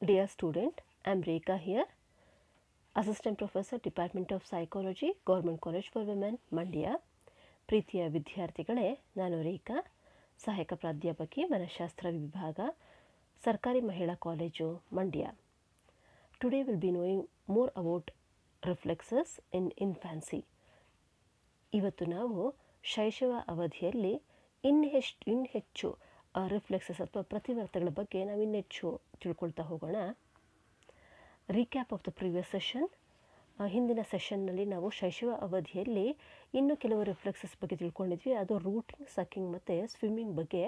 Dear student, I am Rekha here, Assistant Professor, Department of Psychology, Government College for Women, Mandya. ಪ್ರೀತಿಯ ವಿದ್ಯಾರ್ಥಿಗಳೇ, ನಾನು ರೇಖಾ, ಸಹಾಯಕ ಪ್ರಾಧ್ಯಾಪಕಿ ಮನಃಶಾಸ್ತ್ರ ವಿಭಾಗ, ಸರ್ಕಾರಿ ಮಹಿಳಾ college, Mandya. Today we'll be knowing more about reflexes in infancy. ಇವತ್ತು ನಾವು ಶೈಶವ ಅವಧಿಯಲ್ಲಿ ಇನ್ನೆಚ್ಚು ರಿಫ್ಲೆಕ್ಸಸ್ ಅಥವಾ ಪ್ರತಿವರ್ತಗಳ ಬಗ್ಗೆ ನಾವು ಇನ್ನೆಚ್ಚು ತಿಳ್ಕೊಳ್ತಾ ಹೋಗೋಣ. Recap of the previous session. ಹಿಂದಿನ ಸೆಷನ್ನಲ್ಲಿ ನಾವು ಶೈಶವ ಅವಧಿಯಲ್ಲಿ ಇನ್ನೂ ಕೆಲವು ರಿಫ್ಲೆಕ್ಸಸ್ ಬಗ್ಗೆ ತಿಳ್ಕೊಂಡಿದ್ವಿ. ಅದು ರೂಟಿಂಗ್, ಸಕ್ಕಿಂಗ್ ಮತ್ತು ಸ್ವಿಮ್ಮಿಂಗ್ ಬಗ್ಗೆ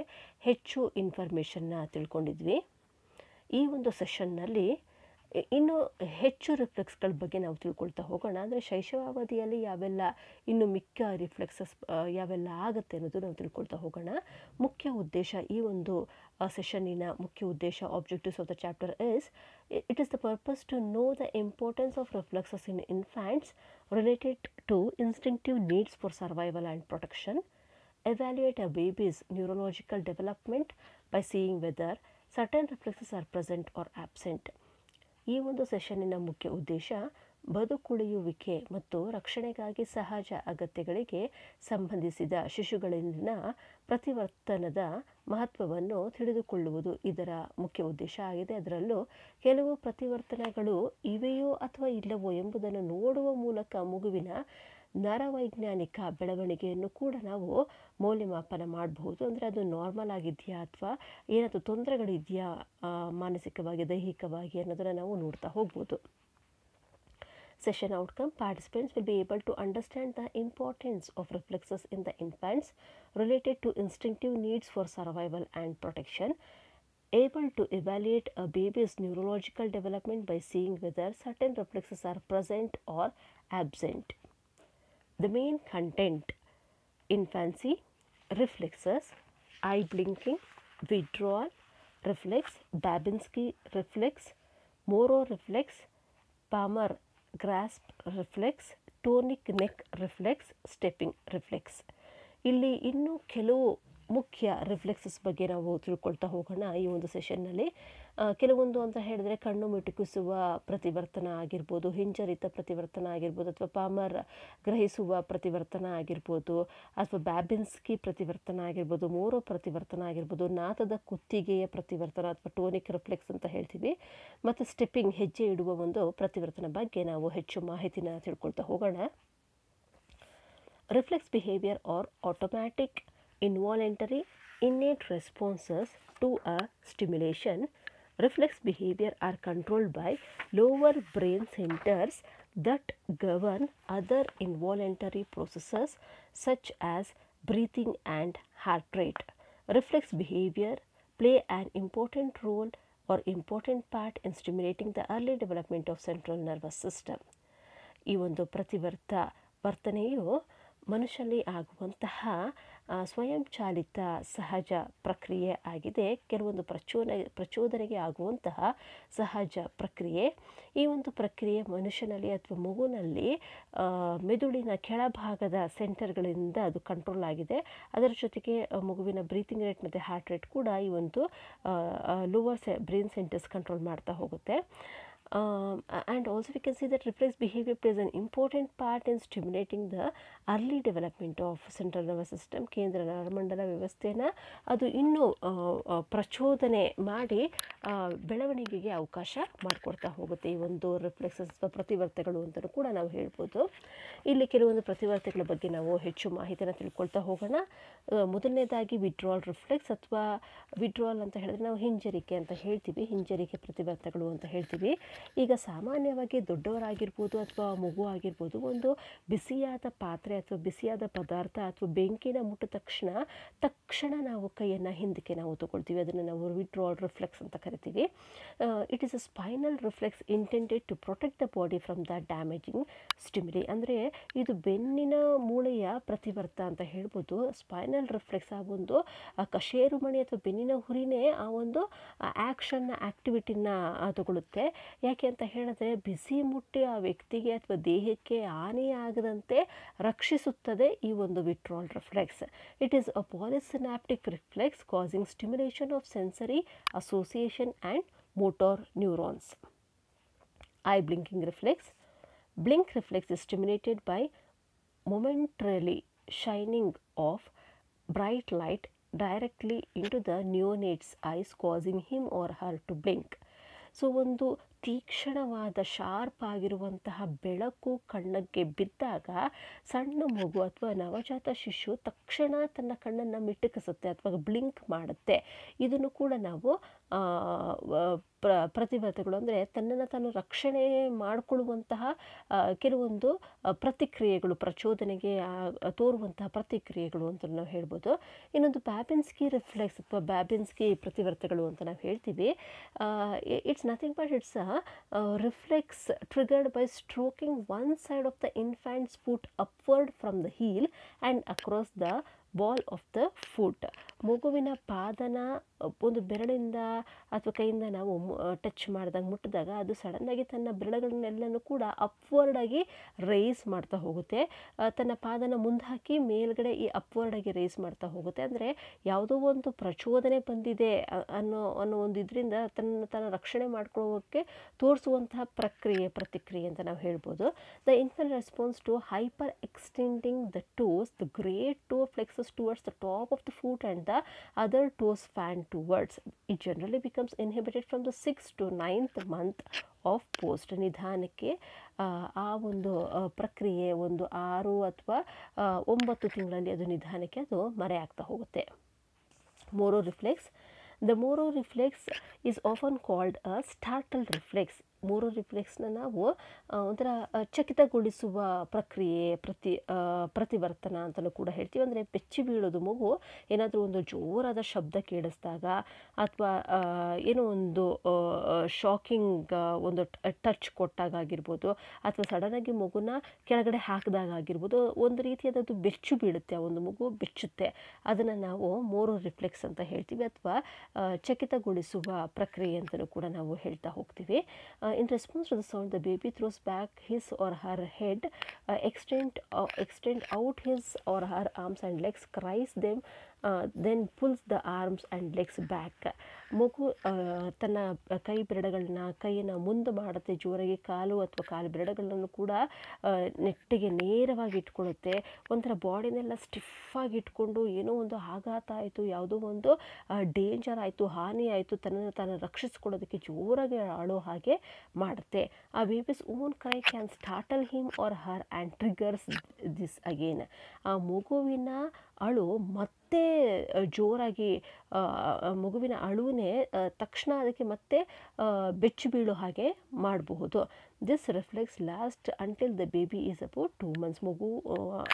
ಹೆಚ್ಚು ಇನ್ಫಾರ್ಮೇಷನ್ನ ತಿಳ್ಕೊಂಡಿದ್ವಿ. ಈ ಒಂದು ಸೆಷನ್ನಲ್ಲಿ ಇನ್ನು ಹೆಚ್ಚು ರಿಫ್ಲೆಕ್ಸ್ಗಳ ಬಗ್ಗೆ ನಾವು ತಿಳ್ಕೊಳ್ತಾ ಹೋಗೋಣ. ಅಂದರೆ ಶೈಶವಾವಧಿಯಲ್ಲಿ ಯಾವೆಲ್ಲ ಇನ್ನು ಮಿಕ್ಕ ರಿಫ್ಲೆಕ್ಸಸ್ ಯಾವೆಲ್ಲ ಆಗುತ್ತೆ ಅನ್ನೋದು ನಾವು ತಿಳ್ಕೊಳ್ತಾ ಹೋಗೋಣ. ಮುಖ್ಯ ಉದ್ದೇಶ, ಈ ಒಂದು ಸೆಷನ್ನಿನ ಮುಖ್ಯ ಉದ್ದೇಶ, objectives of the chapter it is the purpose to know the importance of reflexes in infants related to instinctive needs for survival and protection, evaluate a baby's neurological development by seeing whether certain reflexes are present or absent. ಈ ಒಂದು ಸೆಷನ್ನಿನ ಮುಖ್ಯ ಉದ್ದೇಶ ಬದುಕುಳಿಯುವಿಕೆ ಮತ್ತು ರಕ್ಷಣೆಗಾಗಿ ಸಹಜ ಅಗತ್ಯಗಳಿಗೆ ಸಂಬಂಧಿಸಿದ ಶಿಶುಗಳಲ್ಲಿನ ಪ್ರತಿವರ್ತನದ ಮಹತ್ವವನ್ನು ತಿಳಿದುಕೊಳ್ಳುವುದು ಇದರ ಮುಖ್ಯ ಉದ್ದೇಶ ಆಗಿದೆ. ಅದರಲ್ಲೂ ಕೆಲವು ಪ್ರತಿವರ್ತನೆಗಳು ಇವೆಯೋ ಅಥವಾ ಇಲ್ಲವೋ ಎಂಬುದನ್ನು ನೋಡುವ ಮೂಲಕ ಮಗುವಿನ ನರವೈಜ್ಞಾನಿಕ ಬೆಳವಣಿಗೆಯನ್ನು ಕೂಡ ನಾವು ಮೌಲ್ಯಮಾಪನ ಮಾಡಬಹುದು. ಅಂದರೆ ಅದು ನಾರ್ಮಲ್ ಆಗಿದೆಯಾ ಅಥವಾ ಏನಾದರೂ ತೊಂದರೆಗಳಿದೆಯಾ ಮಾನಸಿಕವಾಗಿ, ದೈಹಿಕವಾಗಿ ಅನ್ನೋದನ್ನು ನಾವು ನೋಡ್ತಾ ಹೋಗ್ಬೋದು. Session outcome: participants will be able to understand the importance of reflexes in the infants related to instinctive needs for survival and protection, able to evaluate a baby's neurological development by seeing whether certain reflexes are present or absent. The main content: infancy, reflexes, eye blinking, withdrawal reflex, Babinski reflex, Moro reflex, Palmer grasp reflex, tonic neck reflex, stepping reflex. ಇಲ್ಲಿ ಇನ್ನೂ ಕೆಲವು ಮುಖ್ಯ reflexes ಬಗ್ಗೆ ನಾವು ತಿಳ್ಕೊಳ್ತಾ ಹೋಗೋಣ ಈ ಒಂದು ಸೆಷನ್ನಲ್ಲಿ. ಕೆಲವೊಂದು ಅಂತ ಹೇಳಿದ್ರೆ ಕಣ್ಣು ಮಿಟುಕಿಸುವ ಪ್ರತಿವರ್ತನ ಆಗಿರ್ಬೋದು, ಹಿಂಜರಿತ ಪ್ರತಿವರ್ತನ ಆಗಿರ್ಬೋದು, ಅಥವಾ ಪಾಮರ್ ಗ್ರಹಿಸುವ ಪ್ರತಿವರ್ತನ ಆಗಿರ್ಬೋದು, ಅಥವಾ ಬ್ಯಾಬಿನ್ಸ್ಕಿ ಪ್ರತಿವರ್ತನ ಆಗಿರ್ಬೋದು, ಮೋರೋ ಪ್ರತಿವರ್ತನ ಆಗಿರ್ಬೋದು, ನಾದದ ಕುತ್ತಿಗೆಯ ಪ್ರತಿವರ್ತನ ಅಥವಾ ಟೋನಿಕ್ ರಿಫ್ಲೆಕ್ಸ್ ಅಂತ ಹೇಳ್ತೀವಿ, ಮತ್ತು ಸ್ಟೆಪ್ಪಿಂಗ್ ಹೆಜ್ಜೆ ಇಡುವ ಒಂದು ಪ್ರತಿವರ್ತನ ಬಗ್ಗೆ ನಾವು ಹೆಚ್ಚು ಮಾಹಿತಿನ ತಿಳ್ಕೊಳ್ತಾ ಹೋಗೋಣ. Reflex behaviour are automatic involuntary innate responses to a stimulation. Reflex behavior are controlled by lower brain centers that govern other involuntary processes such as breathing and heart rate. Reflex behavior play an important role or important part in stimulating the early development of central nervous system. ಈ ಒಂದು ವರ್ತನೆಯು ಮನುಷ್ಯನಲ್ಲಿ ಆಗುವಂತಹ ಸ್ವಯಂಚಾಲಿತ ಸಹಜ ಪ್ರಕ್ರಿಯೆ ಆಗಿದೆ. ಕೆಲವೊಂದು ಪ್ರಚೋದನೆಗೆ ಆಗುವಂತಹ ಸಹಜ ಪ್ರಕ್ರಿಯೆ. ಈ ಒಂದು ಪ್ರಕ್ರಿಯೆ ಮನುಷ್ಯನಲ್ಲಿ ಅಥವಾ ಮಗುವಿನಲ್ಲಿ ಮೆದುಳಿನ ಕೆಳಭಾಗದ ಸೆಂಟರ್ಗಳಿಂದ ಅದು ಕಂಟ್ರೋಲ್ ಆಗಿದೆ. ಅದರ ಜೊತೆಗೆ ಮಗುವಿನ ಬ್ರೀತಿಂಗ್ ರೇಟ್ ಮತ್ತು ಹಾರ್ಟ್ ರೇಟ್ ಕೂಡ ಈ ಒಂದು ಲೋವರ್ ಬ್ರೈನ್ ಸೆಂಟರ್ಸ್ ಕಂಟ್ರೋಲ್ ಮಾಡ್ತಾ ಹೋಗುತ್ತೆ. And also we can see that reflex behavior plays an important part in stimulating the early development of central nervous system. ಕೇಂದ್ರ ನರಮಂಡಲ ವ್ಯವಸ್ಥೆನ ಅದು ಇನ್ನೂ ಪ್ರಚೋದನೆ ಮಾಡಿ ಬೆಳವಣಿಗೆಗೆ ಅವಕಾಶ ಮಾಡಿಕೊಡ್ತಾ ಹೋಗುತ್ತೆ ಈ ಒಂದು ರಿಫ್ಲೆಕ್ಸಸ್ ಅಥವಾ ಪ್ರತಿವರ್ತಗಳು ಅಂತಲೂ ಕೂಡ ನಾವು ಹೇಳ್ಬೋದು. ಇಲ್ಲಿ ಕೆಲವೊಂದು ಪ್ರತಿವರ್ತಗಳ ಬಗ್ಗೆ ನಾವು ಹೆಚ್ಚು ಮಾಹಿತಿನ ತಿಳ್ಕೊಳ್ತಾ ಹೋಗೋಣ. ಮೊದಲನೇದಾಗಿ ವಿಡ್ರಾಲ್ ರಿಫ್ಲೆಕ್ಸ್ ಅಥವಾ ವಿಡ್ರಾಲ್ ಅಂತ ಹೇಳಿದ್ರೆ ನಾವು ಹಿಂಜರಿಕೆ ಅಂತ ಹೇಳ್ತೀವಿ, ಹಿಂಜರಿಕೆ ಪ್ರತಿವರ್ತಗಳು ಅಂತ ಹೇಳ್ತೀವಿ. ಈಗ ಸಾಮಾನ್ಯವಾಗಿ ದೊಡ್ಡವರಾಗಿರ್ಬೋದು ಅಥವಾ ಮಗು ಆಗಿರ್ಬೋದು, ಒಂದು ಬಿಸಿಯಾದ ಪಾತ್ರೆ ಅಥವಾ ಬಿಸಿಯಾದ ಪದಾರ್ಥ ಅಥವಾ ಬೆಂಕಿನ ಮುಟ್ಟಿದ ತಕ್ಷಣ ನಾವು ಕೈಯನ್ನು ಹಿಂದಕ್ಕೆ ನಾವು ತಗೊಳ್ತೀವಿ. ಅದನ್ನು ನಾವು ವಿಡ್ರಾಲ್ ರಿಫ್ಲೆಕ್ಸ್ ಅಂತ ಕರಿತೀವಿ. It is a spinal reflex intended to protect the body from the damaging stimuli. ಅಂದರೆ ಇದು ಬೆನ್ನಿನ ಮೂಳೆಯ ಪ್ರತಿವರ್ತ ಅಂತ ಹೇಳ್ಬೋದು. ಸ್ಪೈನಲ್ ರಿಫ್ಲೆಕ್ಸ್ ಆ ಒಂದು ಕಶೇರುಮಣಿ ಅಥವಾ ಬೆನ್ನಿನ ಹುರಿನೇ ಆ ಒಂದು ಆ್ಯಕ್ಟಿವಿಟಿನ ತಗೊಳ್ಳುತ್ತೆ. ಯಾಕೆ ಅಂತ ಹೇಳಿದ್ರೆ ಬಿಸಿ ಮುಟ್ಟಿ ಆ ವ್ಯಕ್ತಿಗೆ ಅಥವಾ ದೇಹಕ್ಕೆ ಹಾನಿಯಾಗದಂತೆ ರಕ್ಷಿಸುತ್ತದೆ ಈ ಒಂದು withdrawal reflex. It is a polysynaptic reflex causing stimulation of sensory association and motor neurons. Eye blinking reflex. Blink reflex is stimulated by momentarily shining of bright light directly into the neonate's eyes, causing him or her to blink. So ಒಂದು ತೀಕ್ಷ್ಣವಾದ sharp ಆಗಿರುವಂತಹ ಬೆಳಕು ಕಣ್ಣಿಗೆ ಬಿದ್ದಾಗ ಸಣ್ಣ ಮಗು ಅಥವಾ ನವಜಾತ ಶಿಶು ತಕ್ಷಣ ತನ್ನ ಕಣ್ಣನ್ನು ಮಿಟುಕಿಸುತ್ತೆ ಅಥವಾ ಬ್ಲಿಂಕ್ ಮಾಡುತ್ತೆ. ಇದನ್ನು ಕೂಡ ನಾವು ಪ್ರತಿವರ್ತಗಳು ಅಂದರೆ ತನ್ನನ್ನು ತಾನು ರಕ್ಷಣೆ ಮಾಡಿಕೊಳ್ಳುವಂತಹ ಕೆಲವೊಂದು ಪ್ರತಿಕ್ರಿಯೆಗಳು, ಪ್ರಚೋದನೆಗೆ ತೋರುವಂತಹ ಪ್ರತಿಕ್ರಿಯೆಗಳು ಅಂತ ನಾವು ಹೇಳ್ಬೋದು. ಇನ್ನೊಂದು ಬ್ಯಾಬಿನ್ಸ್ಕಿ ರಿಫ್ಲೆಕ್ಸ್ ಅಥವಾ ಬ್ಯಾಬಿನ್ಸ್ಕಿ ಪ್ರತಿವರ್ತಗಳು ಅಂತ ನಾವು ಹೇಳ್ತೀವಿ. It's nothing but it's a reflex triggered by stroking one side of the infant's foot upward from the heel and across the ball of the foot. ಮಗುವಿನ ಪಾದನ ಒಂದು ಬೆರಳಿಂದ ಅಥವಾ ಕೈಯಿಂದ ನಾವು ಟಚ್ ಮಾಡಿದಾಗ, ಮುಟ್ಟಿದಾಗ ಅದು ಸಡನ್ನಾಗಿ ತನ್ನ ಬೆರಳುಗಳನ್ನೆಲ್ಲನೂ ಕೂಡ ಅಪ್ವರ್ಡಾಗಿ ರೈಸ್ ಮಾಡ್ತಾ ಹೋಗುತ್ತೆ. ತನ್ನ ಪಾದನ ಮುಂದೆ ಹಾಕಿ ಮೇಲ್ಗಡೆ ಈ ಅಪ್ವರ್ಡಾಗಿ ರೈಸ್ ಮಾಡ್ತಾ ಹೋಗುತ್ತೆ. ಅಂದರೆ ಯಾವುದೋ ಒಂದು ಪ್ರಚೋದನೆ ಬಂದಿದೆ ಅನ್ನೋ ಒಂದು ಇದರಿಂದ ತನ್ನ ರಕ್ಷಣೆ ಮಾಡ್ಕೊಳ್ಳೋಕ್ಕೆ ತೋರಿಸುವಂತಹ ಪ್ರತಿಕ್ರಿಯೆ ಅಂತ ನಾವು ಹೇಳ್ಬೋದು. The infant response to hyper extending the toes, the great toe flexes towards the top of the foot and the other toes fan towards. It generally becomes inhibited from the 6th to 9th month of post. ನಿಧಾನಕ್ಕೆ ಆ ಒಂದು ಪ್ರಕ್ರಿಯೆ ಒಂದು 6 ಅಥವಾ 9 ತಿಂಗಳಲ್ಲಿ ಅದು ನಿಧಾನಕ್ಕೆ ಅದು ಮರೆಯಾಗ್ತಾ ಹೋಗುತ್ತೆ. Moro reflex. The Moro reflex is often called a startle reflex. ಮೂರು ರಿಫ್ಲೆಕ್ಸ್ನ ನಾವು ಒಂಥರ ಚಕಿತಗೊಳಿಸುವ ಪ್ರಕ್ರಿಯೆ, ಪ್ರತಿವರ್ತನ ಅಂತಲೂ ಕೂಡ ಹೇಳ್ತೀವಿ. ಅಂದರೆ ಬೆಚ್ಚಿ ಬೀಳೋದು, ಮಗು ಏನಾದರೂ ಒಂದು ಜೋರಾದ ಶಬ್ದ ಕೇಳಿಸಿದಾಗ ಅಥವಾ ಏನೋ ಒಂದು ಶಾಕಿಂಗ್ ಒಂದು ಟಚ್ ಕೊಟ್ಟಾಗಿರ್ಬೋದು ಅಥವಾ ಸಡನ್ನಾಗಿ ಮಗುನ ಕೆಳಗಡೆ ಹಾಕಿದಾಗ ಆಗಿರ್ಬೋದು, ಒಂದು ರೀತಿಯಾದದ್ದು ಬೆಚ್ಚು ಬೀಳುತ್ತೆ, ಒಂದು ಮಗು ಬೆಚ್ಚುತ್ತೆ. ಅದನ್ನು ನಾವು ಮೋರೋ ರಿಫ್ಲೆಕ್ಸ್ ಅಂತ ಹೇಳ್ತೀವಿ ಅಥವಾ ಚಕಿತಗೊಳಿಸುವ ಪ್ರಕ್ರಿಯೆ ಅಂತಲೂ ಕೂಡ ನಾವು ಹೇಳ್ತಾ ಹೋಗ್ತೀವಿ. In response to the sound, the baby throws back his or her head, extend out his or her arms and legs, cries them, then pulls the arms and legs back. ಮಗು ತನ್ನ ಕೈಯನ್ನು ಮುಂದೆ ಮಾಡುತ್ತೆ, ಜೋರಾಗಿ ಕಾಲು ಅಥವಾ ಕಾಲು ಬೆರಳುಗಳನ್ನು ಕೂಡ ನೆಟ್ಟಿಗೆ ನೇರವಾಗಿ ಇಟ್ಕೊಳ್ಳುತ್ತೆ. ಒಂಥರ ಬಾಡಿನೆಲ್ಲ ಸ್ಟಿಫಾಗಿ ಇಟ್ಕೊಂಡು ಏನೋ ಒಂದು ಆಘಾತ ಆಯಿತು, ಯಾವುದೋ ಒಂದು ಡೇಂಜರ್ ಆಯಿತು, ಹಾನಿ ಆಯಿತು, ತನ್ನನ್ನು ತಾನು ರಕ್ಷಿಸ್ಕೊಳ್ಳೋದಕ್ಕೆ ಜೋರಾಗಿ ಆಳೋ ಹಾಗೆ ಮಾಡುತ್ತೆ. ಆ babies own cry can startle him or her and triggers this again. ಆ ಮಗುವಿನ ಅಳು ಮತ್ತೆ ಜೋರಾಗಿ, ಮಗುವಿನ ಅಳುವೇ ತಕ್ಷಣ ಅದಕ್ಕೆ ಮತ್ತೆ ಬೆಚ್ಚು ಬೀಳೋ ಹಾಗೆ ಮಾಡಬಹುದು. This reflex last until the baby is about 2 months. ಮಗು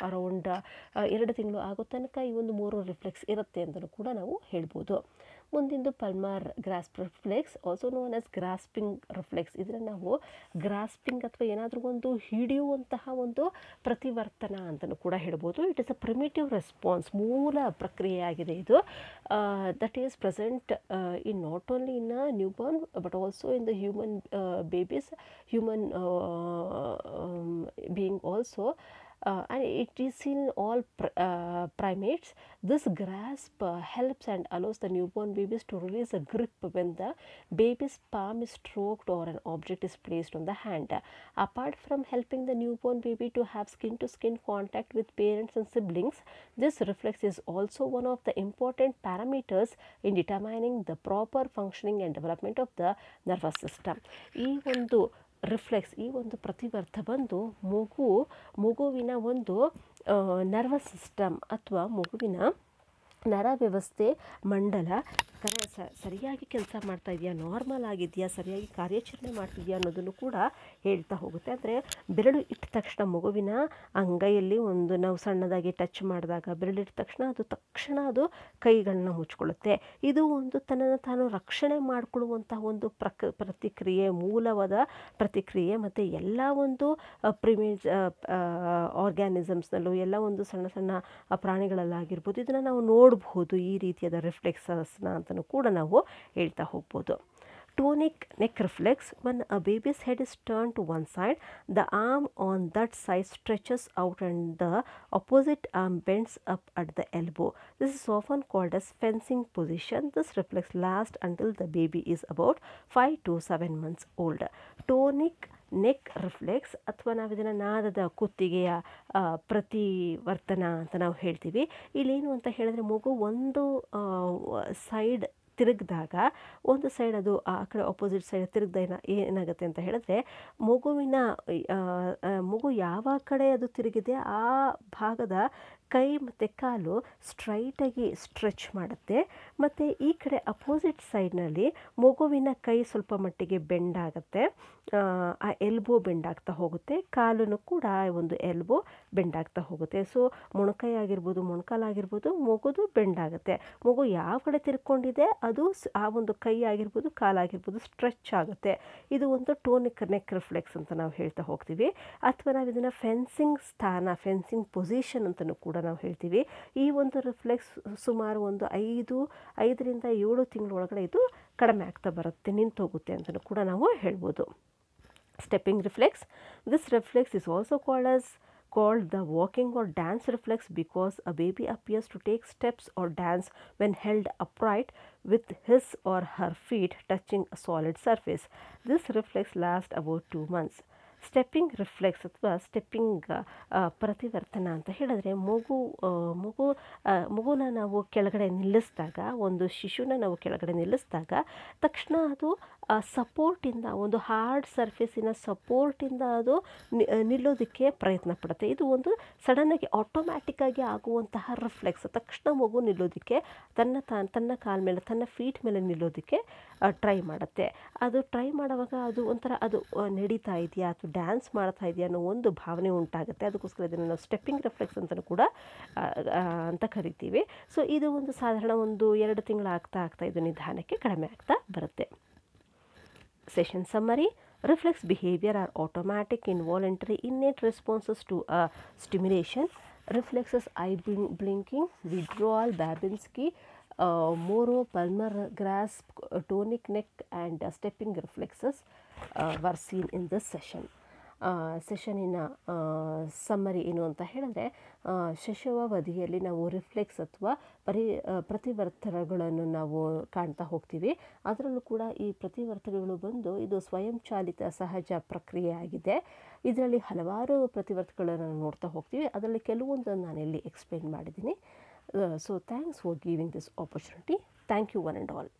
ಅರೌಂಡ್ 2 ತಿಂಗಳು ಆಗೋ ತನಕ ಈ ಒಂದು ಮೂರು ರಿಫ್ಲೆಕ್ಸ್ ಇರುತ್ತೆ ಅಂತಲೂ ಕೂಡ ನಾವು ಹೇಳ್ಬೋದು. ಮುಂದಿಂದು palmar grasp reflex, also known as grasping reflex. ಇದನ್ನು ನಾವು ಗ್ರಾಸ್ಪಿಂಗ್ ಅಥವಾ ಏನಾದರೂ ಒಂದು ಹಿಡಿಯುವಂತಹ ಒಂದು ಪ್ರತಿವರ್ತನ ಅಂತಲೂ ಕೂಡ ಹೇಳ್ಬೋದು. It is a primitive response, ಮೂಲ ಪ್ರಕ್ರಿಯೆಯಾಗಿದೆ ಇದು. That is present in not only in a new Born but also in the human babies, human being also, and it is in all primates. This grasp helps and allows the newborn babies to release a grip when the baby's palm is stroked or an object is placed on the hand. Apart from helping the newborn baby to have skin-to-skin contact with parents and siblings, this reflex is also one of the important parameters in determining the proper functioning and development of the nervous system. ಈ ಒಂದು reflex, ಈ ಒಂದು ಪ್ರತಿವರ್ತ ಬಂದು ಮಗುವಿನ ಒಂದು nervous system ಅಥವಾ ಮಗುವಿನ ನರ ವ್ಯವಸ್ಥೆ ಮಂಡಲ ಸರಿಯಾಗಿ ಕೆಲಸ ಮಾಡ್ತಾ ಇದೆಯಾ, ನಾರ್ಮಲ್ ಆಗಿದೆಯಾ, ಸರಿಯಾಗಿ ಕಾರ್ಯಾಚರಣೆ ಮಾಡ್ತಿದೆಯಾ ಅನ್ನೋದನ್ನು ಕೂಡ ಹೇಳ್ತಾ ಹೋಗುತ್ತೆ. ಅಂದರೆ ಬೆರಳು ಇಟ್ಟ ತಕ್ಷಣ ಮಗುವಿನ ಅಂಗೈಯಲ್ಲಿ ಒಂದು ನಾವು ಸಣ್ಣದಾಗಿ ಟಚ್ ಮಾಡಿದಾಗ ಬೆರಳಿಟ್ಟ ತಕ್ಷಣ ಅದು ಕೈಗಳನ್ನ ಮುಚ್ಕೊಳ್ಳುತ್ತೆ. ಇದು ಒಂದು ತನ್ನನ್ನು ತಾನು ರಕ್ಷಣೆ ಮಾಡಿಕೊಳ್ಳುವಂತಹ ಒಂದು ಪ್ರತಿಕ್ರಿಯೆ, ಮೂಲವಾದ ಪ್ರತಿಕ್ರಿಯೆ. ಮತ್ತು ಎಲ್ಲ ಒಂದು ಆರ್ಗ್ಯಾನಿಸಮ್ಸ್ನಲ್ಲೂ ಎಲ್ಲ ಒಂದು ಸಣ್ಣ ಪ್ರಾಣಿಗಳಲ್ಲಾಗಿರ್ಬೋದು ಇದನ್ನು ನಾವು ನೋಡಬಹುದು, ಈ ರೀತಿಯಾದ ರಿಫ್ಲೆಕ್ಸಸ್ನ ಅಂತಲೂ ಕೂಡ ನಾವು ಹೇಳ್ತಾ ಹೋಗ್ಬೋದು. Tonic neck reflex: when a baby's head is turned to one side, the arm on that side stretches out and the opposite arm bends up at the elbow. This is often called as fencing position. This reflex lasts until the baby is about 5 to 7 months old. Tonic neck reflex ಅಥವಾ ನಾವು ಇದನ್ನು ನಾದದ ಕುತ್ತಿಗೆಯ ಪ್ರತಿವರ್ತನ ಅಂತ ನಾವು ಹೇಳ್ತೀವಿ. ಇಲ್ಲೇನು ಅಂತ ಹೇಳಿದ್ರೆ ಮಗು ಒಂದು ಸೈಡ್ ತಿರುಗಿದಾಗ ಒಂದು ಸೈಡ್ ಅದು ಆ ಕಡೆ ಅಪೋಸಿಟ್ ಸೈಡ್ ತಿರುಗ್ದ ಏನಾಗುತ್ತೆ ಅಂತ ಹೇಳಿದ್ರೆ ಮಗು ಯಾವ ಕಡೆ ಅದು ತಿರುಗಿದೆ ಆ ಭಾಗದ ಕೈ ಮತ್ತು ಕಾಲು ಸ್ಟ್ರೈಟಾಗಿ ಸ್ಟ್ರೆಚ್ ಮಾಡುತ್ತೆ. ಮತ್ತು ಈ ಕಡೆ ಅಪೋಸಿಟ್ ಸೈಡ್ನಲ್ಲಿ ಮಗುವಿನ ಕೈ ಸ್ವಲ್ಪ ಮಟ್ಟಿಗೆ ಬೆಂಡ್ ಆಗುತ್ತೆ, ಆ ಎಲ್ಬೋ ಬೆಂಡ್ ಆಗ್ತಾ ಹೋಗುತ್ತೆ, ಕಾಲೂ ಕೂಡ ಒಂದು ಎಲ್ಬೋ ಬೆಂಡ್ ಆಗ್ತಾ ಹೋಗುತ್ತೆ. ಸೊ ಮೊಣಕೈ ಆಗಿರ್ಬೋದು, ಮೊಣಕಾಲಾಗಿರ್ಬೋದು, ಮಗುದು ಬೆಂಡ್ ಆಗುತ್ತೆ. ಮಗು ಯಾವ ಕಡೆ ತಿರ್ಕೊಂಡಿದೆ ಅದು ಆ ಒಂದು ಕೈ ಆಗಿರ್ಬೋದು, ಕಾಲಾಗಿರ್ಬೋದು ಸ್ಟ್ರೆಚ್ ಆಗುತ್ತೆ. ಇದು ಒಂದು ಟೋನಿಕ್ ನೆಕ್ ರಿಫ್ಲೆಕ್ಸ್ ಅಂತ ನಾವು ಹೇಳ್ತಾ ಹೋಗ್ತೀವಿ. ಅಥವಾ ನಾವು ಇದನ್ನು ಫೆನ್ಸಿಂಗ್ ಸ್ಥಾನ, ಫೆನ್ಸಿಂಗ್ ಪೊಸಿಷನ್ ಅಂತಲೂ ಕೂಡ ನಾವು ಹೇಳ್ತೀವಿ. ಈ ಒಂದು ರಿಫ್ಲೆಕ್ಸ್ ಸುಮಾರು ಒಂದು 5ರಿಂದ 7 ತಿಂಗಳೊಳಗಡೆ ಇದು ಕಡಿಮೆ ಆಗ್ತಾ ಬರುತ್ತೆ, ನಿಂತೋಗುತ್ತೆ ಅಂತಲೂ ಕೂಡ ನಾವು ಹೇಳ್ಬೋದು. Stepping reflex: this reflex is also called the walking or dance reflex because a baby appears to take steps or dance when held upright with his or her feet touching a solid surface. This reflex lasts about 2 months. Stepping reflex ಅಥವಾ stepping ಪ್ರತಿವರ್ತನ ಅಂತ ಹೇಳಿದ್ರೆ ಮಗುನ ನಾವು ಕೆಳಗಡೆ ನಿಲ್ಲಿಸಿದಾಗ, ಒಂದು ಶಿಶುನ ನಾವು ಕೆಳಗಡೆ ನಿಲ್ಲಿಸಿದಾಗ ತಕ್ಷಣ ಅದು ಸಪೋರ್ಟಿಂದ, ಒಂದು ಹಾರ್ಡ್ ಸರ್ಫೇಸಿನ ಸಪೋರ್ಟಿಂದ ಅದು ನಿಲ್ಲೋದಕ್ಕೆ ಪ್ರಯತ್ನ ಪಡುತ್ತೆ. ಇದು ಒಂದು ಸಡನ್ನಾಗಿ ಆಟೋಮ್ಯಾಟಿಕ್ಕಾಗಿ ಆಗುವಂತಹ ರಿಫ್ಲೆಕ್ಸ್. ತಕ್ಷಣ ಮಗು ನಿಲ್ಲೋದಕ್ಕೆ ತನ್ನ ಕಾಲ ಮೇಲೆ, ತನ್ನ ಫೀಟ್ ಮೇಲೆ ನಿಲ್ಲೋದಕ್ಕೆ ಟ್ರೈ ಮಾಡುತ್ತೆ. ಅದು ಟ್ರೈ ಮಾಡುವಾಗ ಅದು ಒಂಥರ ಅದು ನಡೀತಾ ಇದೆಯಾ ಅಥವಾ ಡ್ಯಾನ್ಸ್ ಮಾಡ್ತಾ ಇದೆಯಾ ಅನ್ನೋ ಒಂದು ಭಾವನೆ ಉಂಟಾಗುತ್ತೆ. ಅದಕ್ಕೋಸ್ಕರ ಇದನ್ನು ನಾವು ಸ್ಟೆಪ್ಪಿಂಗ್ ರಿಫ್ಲೆಕ್ಸ್ ಅಂತಲೂ ಕೂಡ ಅಂತ ಕರಿತೀವಿ. ಸೊ ಇದು ಒಂದು ಸಾಧಾರಣ 1-2 ತಿಂಗಳು ಆಗ್ತಾ ಇದು ನಿಧಾನಕ್ಕೆ ಕಡಿಮೆ ಆಗ್ತಾ ಬರುತ್ತೆ. Session summary: reflex behavior are automatic, involuntary, innate responses to a stimulation. Reflexes: eye blinking, withdrawal, Babinski, Moro, Palmer grasp, tonic neck and stepping reflexes were seen in this session. ಸೆಷನಿನ ಸಮ್ಮರಿ ಏನು ಅಂತ ಹೇಳಿದ್ರೆ, ಶೈಶವಾವಧಿಯಲ್ಲಿ ನಾವು reflex ಅಥವಾ ಪ್ರತಿವರ್ತನೆಗಳನ್ನು ನಾವು ಕಾಣ್ತಾ ಹೋಗ್ತೀವಿ. ಅದರಲ್ಲೂ ಕೂಡ ಈ ಪ್ರತಿವರ್ತನೆಗಳು ಬಂದು ಇದು ಸ್ವಯಂಚಾಲಿತ ಸಹಜ ಪ್ರಕ್ರಿಯೆ ಆಗಿದೆ. ಇದರಲ್ಲಿ ಹಲವಾರು ಪ್ರತಿವರ್ತನೆಗಳನ್ನು ನೋಡ್ತಾ ಹೋಗ್ತೀವಿ. ಅದರಲ್ಲಿ ಕೆಲವೊಂದನ್ನು ನಾನಿಲ್ಲಿ ಎಕ್ಸ್ಪ್ಲೇನ್ ಮಾಡಿದ್ದೀನಿ. So thanks for giving this opportunity. Thank you one and all.